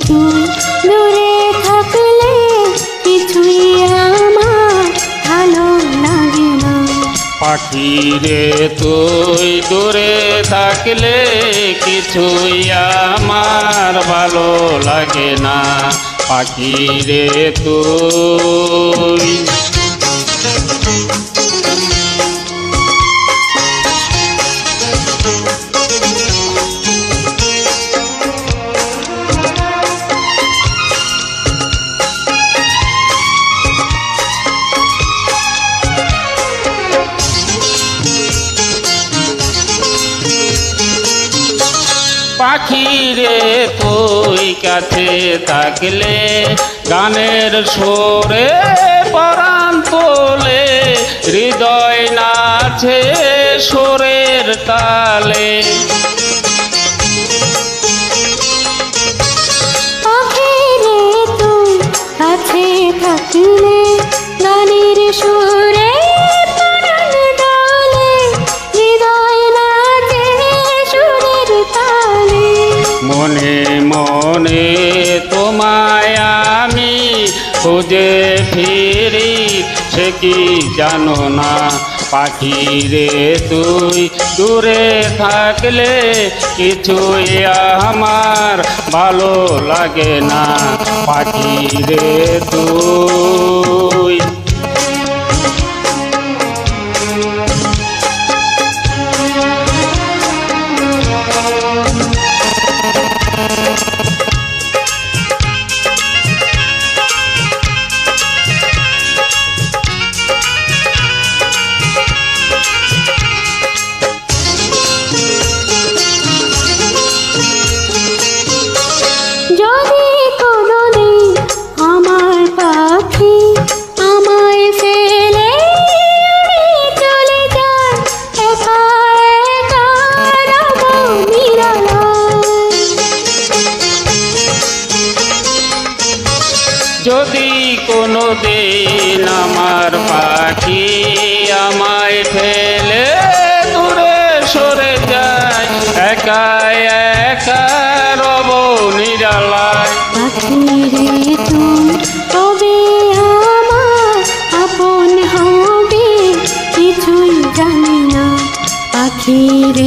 তুই দূরে থাকলে কিছুই আমার ভালো লাগে না। পাখি রে তুই দূরে থাকলে কিছুই আমার ভালো লাগে না। পাখি রে তুই পাখি রে তুই কাছে থাকলে গানের সুরে পরাণ তোলে, হৃদয় নাচে সুরের তালে। পাখি রে তুই কাছে থাকলে গানের সুরে পরাণ দোলে, হৃদয় নাচে সুরের তালে। মনে মনে তোমায় আমি খুঁজে ফিরি, সে কি জানো না। পাখি রে তুই দূরে থাকলে কিছুই আমার ভালো লাগে না। পাখি রে তুই যদি কোনোদিন আমার পাখি আমায় ফেলে উড়ে চলে যায়, একা একা রব নিরালায়। যদি কোনো দিন আমার পাখি আমায় ফেলে দূরে সরে যায়, একা একা রব নিরালায়। পাখি রে তুই তবে আমার আপন হবে কিছুই জানি না। পাখি রে